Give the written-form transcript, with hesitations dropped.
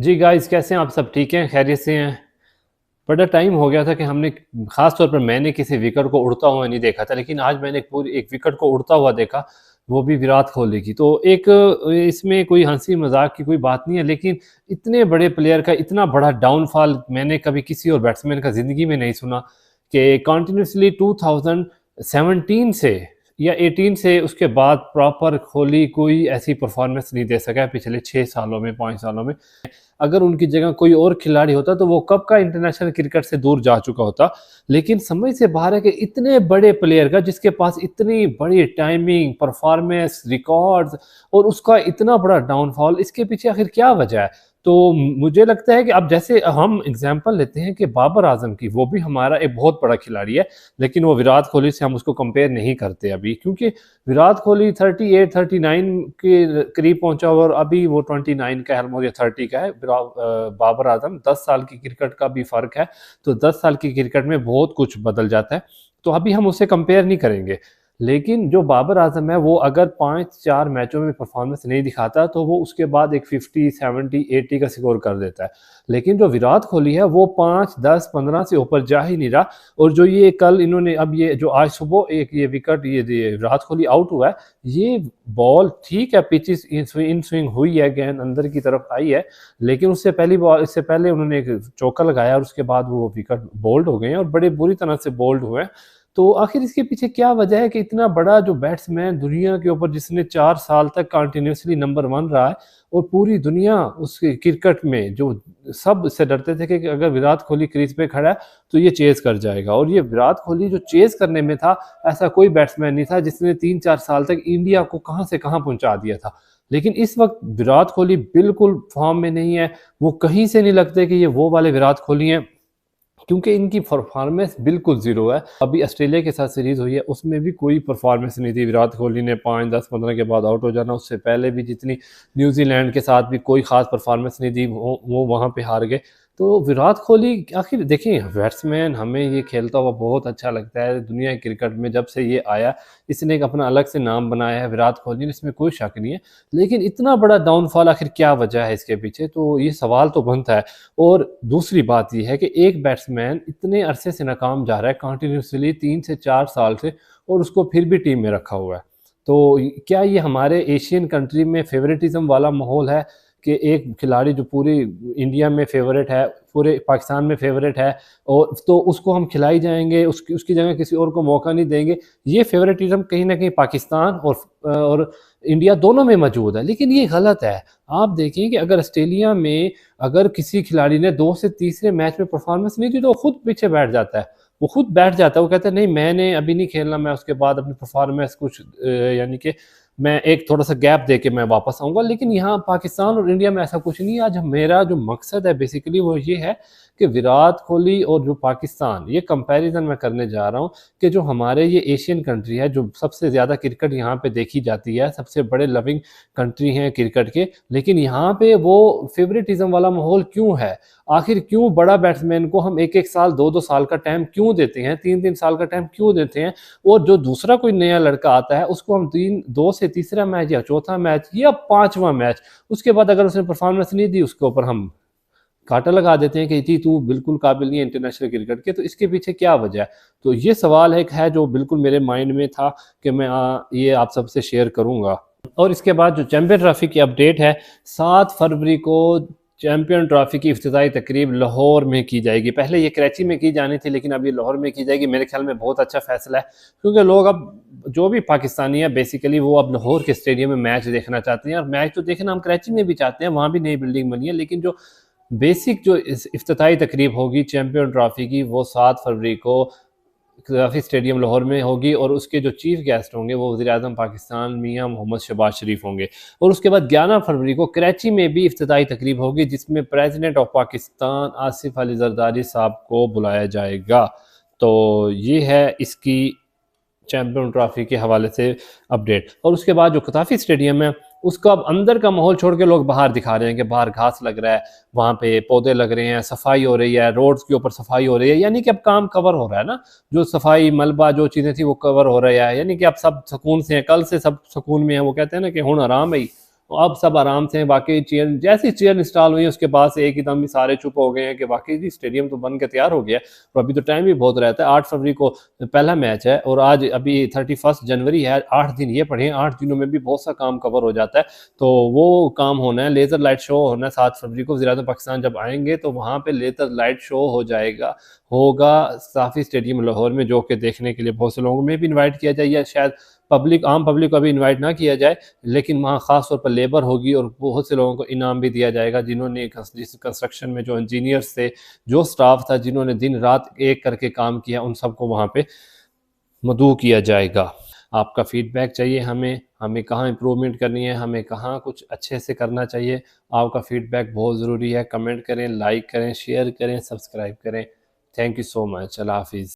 जी guys, कैसे हैं आप? सब ठीक हैं, खैरियत से हैं? बड़ा टाइम हो गया था कि हमने, ख़ास तौर पर मैंने किसी विकेट को उड़ता हुआ नहीं देखा था, लेकिन आज मैंने पूरी एक विकेट को उड़ता हुआ देखा, वो भी विराट कोहली की। तो एक इसमें कोई हंसी मजाक की कोई बात नहीं है, लेकिन इतने बड़े प्लेयर का इतना बड़ा डाउनफॉल मैंने कभी किसी और बैट्समैन का ज़िंदगी में नहीं सुना कि कंटिन्यूसली 2017 से या 18 से उसके बाद प्रॉपर कोहली कोई ऐसी परफॉर्मेंस नहीं दे सका है पिछले 6 सालों में, 5 सालों में। अगर उनकी जगह कोई और खिलाड़ी होता तो वो कब का इंटरनेशनल क्रिकेट से दूर जा चुका होता। लेकिन समझ से बाहर है कि इतने बड़े प्लेयर का, जिसके पास इतनी बड़ी टाइमिंग, परफॉर्मेंस, रिकॉर्ड्स, और उसका इतना बड़ा डाउनफॉल, इसके पीछे आखिर क्या वजह है? तो मुझे लगता है कि अब जैसे हम एग्जांपल लेते हैं कि बाबर आजम की, वो भी हमारा एक बहुत बड़ा खिलाड़ी है, लेकिन वो विराट कोहली से हम उसको कंपेयर नहीं करते अभी, क्योंकि विराट कोहली 38-39 के करीब पहुंचा हुआ, और अभी वो 29 का है या 30 का है। बाबर आजम 10 साल की क्रिकेट का भी फर्क है, तो 10 साल की क्रिकेट में बहुत कुछ बदल जाता है। तो अभी हम उससे कंपेयर नहीं करेंगे। लेकिन जो बाबर आजम है, वो अगर 5-4 मैचों में परफॉर्मेंस नहीं दिखाता तो वो उसके बाद एक 50, 70, 80 का स्कोर कर देता है। लेकिन जो विराट कोहली है, वो 5, 10, 15 से ऊपर जा ही नहीं रहा। और जो ये कल इन्होंने, अब ये जो आज सुबह एक ये विकेट, ये विराट कोहली आउट हुआ है, ये बॉल ठीक है, पिच इन स्विंग हुई है, गेंद अंदर की तरफ आई है, लेकिन उससे पहली बॉल, इससे पहले उन्होंने एक चौका लगाया और उसके बाद वो विकेट बोल्ड हो गए हैं, और बड़े बुरी तरह से बोल्ड हुए हैं। तो आखिर इसके पीछे क्या वजह है कि इतना बड़ा जो बैट्समैन दुनिया के ऊपर, जिसने 4 साल तक कंटिन्यूसली नंबर 1 रहा है, और पूरी दुनिया उसके क्रिकेट में जो सब इससे डरते थे कि अगर विराट कोहली क्रीज पे खड़ा है तो ये चेज कर जाएगा, और ये विराट कोहली जो चेज करने में था, ऐसा कोई बैट्समैन नहीं था जिसने 3-4 साल तक इंडिया को कहां से कहां पहुंचा दिया था। लेकिन इस वक्त विराट कोहली बिल्कुल फॉर्म में नहीं है। वो कहीं से नहीं लगते कि ये वो वाले विराट कोहली हैं, क्योंकि इनकी परफॉर्मेंस बिल्कुल जीरो है। अभी ऑस्ट्रेलिया के साथ सीरीज हुई है, उसमें भी कोई परफॉर्मेंस नहीं थी। विराट कोहली ने 5, 10, 15 के बाद आउट हो जाना। उससे पहले भी जितनी, न्यूजीलैंड के साथ भी कोई खास परफॉर्मेंस नहीं दी, वो वहाँ पे हार गए। तो विराट कोहली, आखिर देखिए, बैट्समैन हमें ये खेलता हुआ बहुत अच्छा लगता है दुनिया के क्रिकेट में। जब से ये आया, इसने एक अपना अलग से नाम बनाया है विराट कोहली ने, इसमें कोई शक नहीं है। लेकिन इतना बड़ा डाउनफॉल, आखिर क्या वजह है इसके पीछे? तो ये सवाल तो बनता है। और दूसरी बात यह है कि एक बैट्समैन इतने अरसे से नाकाम जा रहा है, कंटिन्यूसली 3 से 4 साल से, और उसको फिर भी टीम में रखा हुआ है। तो क्या ये हमारे एशियन कंट्री में फेवरेटिज्म वाला माहौल है कि एक खिलाड़ी जो पूरी इंडिया में फेवरेट है, पूरे पाकिस्तान में फेवरेट है, और तो उसको हम खिलाई जाएंगे, उसकी उसकी जगह किसी और को मौका नहीं देंगे? ये फेवरेटिज्म कहीं ना कहीं पाकिस्तान और इंडिया दोनों में मौजूद है, लेकिन ये गलत है। आप देखें कि अगर ऑस्ट्रेलिया में अगर किसी खिलाड़ी ने 2 से तीसरे मैच में परफॉर्मेंस नहीं दी, तो वो खुद पीछे बैठ जाता है। वो खुद बैठ जाता है, वो कहता है नहीं, मैंने अभी नहीं खेलना, मैं उसके बाद अपनी परफॉर्मेंस कुछ यानी कि मैं एक थोड़ा सा गैप दे के मैं वापस आऊँगा। लेकिन यहाँ पाकिस्तान और इंडिया में ऐसा कुछ नहीं है। आज मेरा जो मकसद है बेसिकली वो ये है कि विराट कोहली और जो पाकिस्तान, ये कंपैरिजन मैं करने जा रहा हूँ कि जो हमारे ये एशियन कंट्री है, जो सबसे ज़्यादा क्रिकेट यहाँ पे देखी जाती है, सबसे बड़े लविंग कंट्री हैं क्रिकेट के, लेकिन यहाँ पे वो फेवरेटिज्म वाला माहौल क्यों है? आखिर क्यों बड़ा बैट्समैन को हम 1-1 साल, 2-2 साल का टाइम क्यों देते हैं, 3-3 साल का टाइम क्यों देते हैं? और जो दूसरा कोई नया लड़का आता है, उसको हम 2 से तीसरा मैच या चौथा मैच या 5वां मैच, उसके बाद अगर उसने परफॉर्मेंस नहीं दी, उसके ऊपर हम कांटा लगा देते हैं कि जी तू बिल्कुल काबिल नहीं है इंटरनेशनल क्रिकेट के। तो इसके पीछे क्या वजह है? तो ये सवाल एक है जो बिल्कुल मेरे माइंड में था कि मैं ये आप सबसे शेयर करूंगा। और इसके बाद जो चैंपियन ट्रॉफी की अपडेट है, 7 फरवरी को चैंपियन ट्रॉफी की इफ्तिताई तकरीब लाहौर में की जाएगी। पहले ये कराची में की जानी थी, लेकिन अब ये लाहौर में की जाएगी। मेरे ख्याल में बहुत अच्छा फैसला है, क्योंकि लोग अब, जो भी पाकिस्तानी है बेसिकली, वो अब लाहौर के स्टेडियम में मैच देखना चाहते हैं। और मैच तो देखना हम कराची में भी चाहते हैं, वहाँ भी नई बिल्डिंग बनी है, लेकिन जो बेसिक जो इफ्तिताई तकरीब होगी चैंपियन ट्रॉफी की, वो 7 फरवरी को काफ़ी स्टेडियम लाहौर में होगी। और उसके जो चीफ गेस्ट होंगे वो वज़ीर-ए-आज़म पाकिस्तान मियां मोहम्मद शहबाज शरीफ होंगे। और उसके बाद 11 फरवरी को कराची में भी इफ्तिताई तकरीब होगी, जिसमें प्रेसिडेंट ऑफ पाकिस्तान आसिफ अली जरदारी साहब को बुलाया जाएगा। तो ये है इसकी चैंपियन ट्रॉफी के हवाले से अपडेट। और उसके बाद जो खताफी स्टेडियम है, उसका अब अंदर का माहौल छोड़ के लोग बाहर दिखा रहे हैं कि बाहर घास लग रहा है, वहाँ पे पौधे लग रहे हैं, सफाई हो रही है, रोड्स के ऊपर सफाई हो रही है, यानी कि अब काम कवर हो रहा है ना। जो सफाई, मलबा, जो चीज़ें थी वो कवर हो रहा है, यानी कि अब सब सुकून से हैं। कल से सब सुकून में है। वो कहते हैं ना कि हुण आराम है, अब सब आराम से हैं। वाकई चेयर जैसी चेयर इंस्टॉल हुई है उसके बाद से एक ही दम ही सारे चुप हो गए हैं कि वाकई जी स्टेडियम तो बन के तैयार हो गया है। और अभी तो टाइम भी बहुत रहता है, 8 फरवरी को पहला मैच है और आज अभी 31 जनवरी है, 8 दिन ये पड़े हैं, 8 दिनों में भी बहुत सा काम कवर हो जाता है। तो वो काम होना है, लेज़र लाइट शो होना है 7 फरवरी को। वज़ीर-ए-आज़म पाकिस्तान जब आएंगे तो वहाँ पे लेज़र लाइट शो हो जाएगा, होगा साफ़ी स्टेडियम लाहौर में, जो कि देखने के लिए बहुत से लोगों में भी इन्वाइट किया जाए, या शायद आम पब्लिक को अभी इन्वाइट ना किया जाए, लेकिन वहाँ ख़ास तौर पर लेबर होगी और बहुत से लोगों को इनाम भी दिया जाएगा जिन्होंने जिस कंस्ट्रक्शन में जो इंजीनियर्स थे, जो स्टाफ था, जिन्होंने दिन रात एक करके काम किया, उन सबको वहाँ पे मदऊ किया जाएगा। आपका फीडबैक चाहिए हमें, हमें कहाँ इम्प्रूवमेंट करनी है, हमें कहाँ कुछ अच्छे से करना चाहिए। आपका फीडबैक बहुत ज़रूरी है। कमेंट करें, लाइक करें, शेयर करें, सब्सक्राइब करें। Thank you so much. Allah हाफ़िज़।